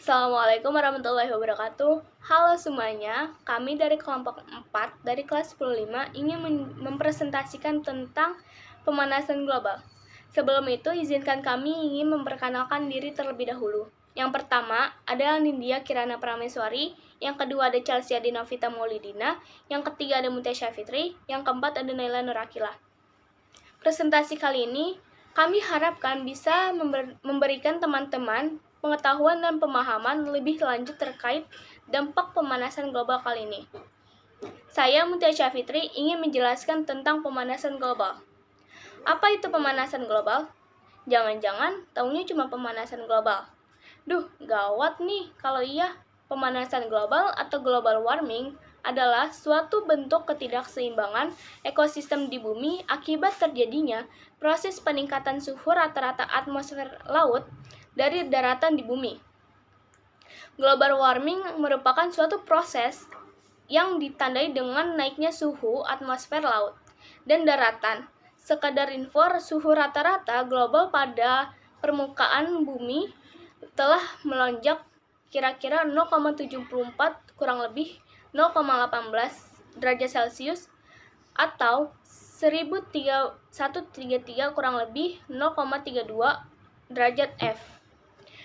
Assalamualaikum warahmatullahi wabarakatuh. Halo semuanya, kami dari kelompok 4 dari kelas 105 ingin mempresentasikan tentang pemanasan global. Sebelum itu, izinkan kami ingin memperkenalkan diri terlebih dahulu. Yang pertama, ada Nindya Kirana Prameswari, yang kedua ada Chelsea Adinavita Maulidina, yang ketiga ada Mutia Syafitri, yang keempat ada Naila Nurakila. Presentasi kali ini kami harapkan bisa memberikan teman-teman pengetahuan dan pemahaman lebih lanjut terkait dampak pemanasan global kali ini. Saya Mutia Syafitri ingin menjelaskan tentang pemanasan global. Apa itu pemanasan global? Jangan-jangan taunya cuma pemanasan global. Duh, gawat nih kalau iya. Pemanasan global atau global warming adalah suatu bentuk ketidakseimbangan ekosistem di bumi akibat terjadinya proses peningkatan suhu rata-rata atmosfer laut dari daratan di bumi. Global warming merupakan suatu proses yang ditandai dengan naiknya suhu atmosfer laut dan daratan. Sekadar info, suhu rata-rata global pada permukaan bumi telah melonjak kira-kira 0,74 kurang lebih 0,18 derajat Celcius atau 1133 kurang lebih 0,32 derajat F.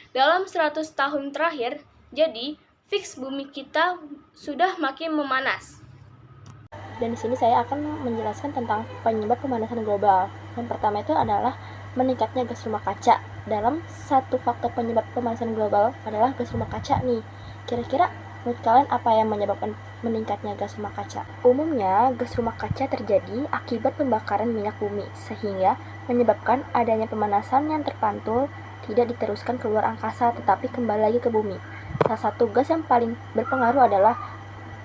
Dalam 100 tahun terakhir, jadi fix bumi kita sudah makin memanas. Dan di sini saya akan menjelaskan tentang penyebab pemanasan global. Yang pertama itu adalah meningkatnya gas rumah kaca. Dalam satu faktor penyebab pemanasan global adalah gas rumah kaca nih. Kira-kira menurut kalian apa yang menyebabkan meningkatnya gas rumah kaca? Umumnya, gas rumah kaca terjadi akibat pembakaran minyak bumi, sehingga menyebabkan adanya pemanasan yang terpantul tidak diteruskan keluar angkasa tetapi kembali lagi ke bumi. Salah satu gas yang paling berpengaruh adalah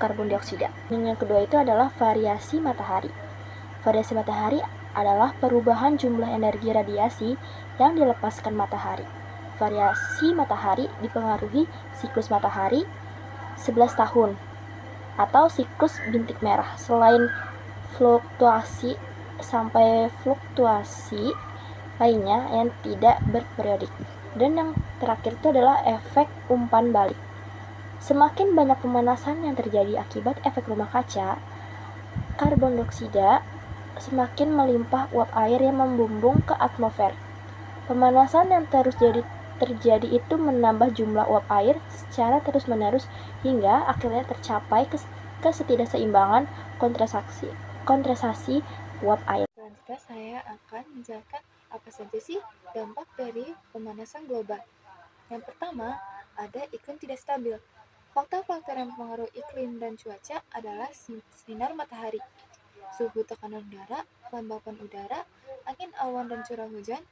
karbon dioksida. Yang kedua itu adalah variasi matahari. Variasi matahari adalah perubahan jumlah energi radiasi yang dilepaskan matahari. Variasi matahari dipengaruhi siklus matahari 11 tahun atau siklus bintik merah. Selain fluktuasi lainnya yang tidak berperiodik. Dan yang terakhir itu adalah efek umpan balik. Semakin banyak pemanasan yang terjadi akibat efek rumah kaca, karbon dioksida semakin melimpah uap air yang membumbung ke atmosfer. Pemanasan yang terjadi itu menambah jumlah uap air secara terus-menerus hingga akhirnya tercapai ketidakseimbangan kondensasi uap air. Selanjutnya saya akan menjelaskan apa saja sih dampak dari pemanasan global. Yang pertama, ada iklim tidak stabil. Faktor-faktor yang mempengaruhi iklim dan cuaca adalah sinar matahari, suhu tekanan udara, kelembapan udara, angin awan dan curah hujan.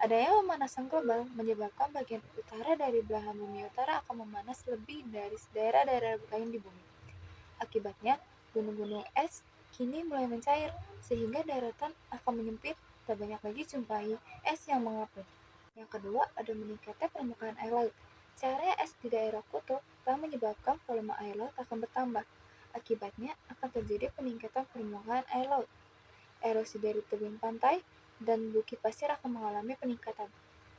Adanya pemanasan global menyebabkan bagian utara dari belahan bumi utara akan memanas lebih dari daerah-daerah lain di bumi. Akibatnya, gunung-gunung es kini mulai mencair, sehingga daratan akan menyempit, tak banyak lagi jumpai es yang mengapung. Yang kedua, ada meningkatnya permukaan air laut. Cairnya es di daerah kutub telah menyebabkan volume air laut akan bertambah. Akibatnya akan terjadi peningkatan permukaan air laut. Erosi dari tebing pantai dan bukit pasir akan mengalami peningkatan.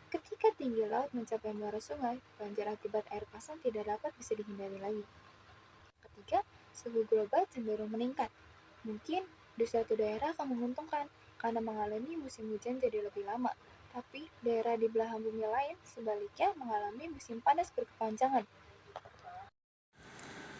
Ketika tinggi laut mencapai muara sungai, banjir akibat air pasang tidak dapat bisa dihindari lagi. Ketiga, suhu global cenderung meningkat. Mungkin di suatu daerah akan menguntungkan karena mengalami musim hujan jadi lebih lama, tapi daerah di belahan bumi lain sebaliknya mengalami musim panas berkepanjangan.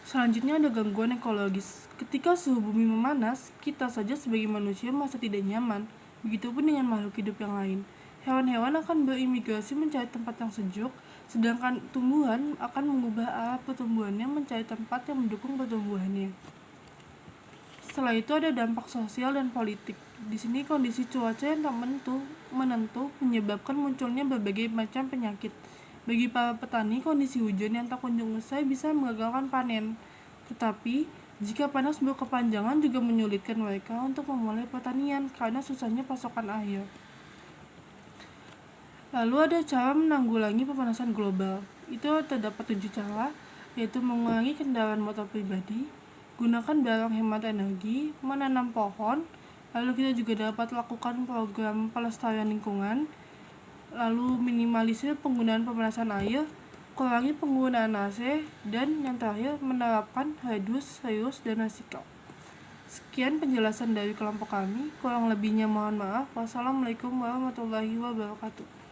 Selanjutnya ada gangguan ekologis. Ketika suhu bumi memanas, kita saja sebagai manusia merasa tidak nyaman. Begitupun dengan makhluk hidup yang lain. Hewan-hewan akan berimigrasi mencari tempat yang sejuk, sedangkan tumbuhan akan mengubah arah pertumbuhannya mencari tempat yang mendukung pertumbuhannya. Setelah itu ada dampak sosial dan politik. Di sini kondisi cuaca yang tak menentu menyebabkan munculnya berbagai macam penyakit. Bagi para petani, kondisi hujan yang tak kunjung usai bisa mengagalkan panen. Tetapi, jika panas berkepanjangan juga menyulitkan mereka untuk memulai pertanian karena susahnya pasokan air. Lalu ada cara menanggulangi pemanasan global. Itu terdapat 7 cara, yaitu mengurangi kendaraan motor pribadi, gunakan barang hemat energi, menanam pohon, lalu kita juga dapat lakukan program pelestarian lingkungan, lalu minimalisir penggunaan pemanasan air, kurangi penggunaan AC, dan yang terakhir menerapkan Hadus, Hayus, dan Hasikal. Sekian penjelasan dari kelompok kami, kurang lebihnya mohon maaf. Wassalamualaikum warahmatullahi wabarakatuh.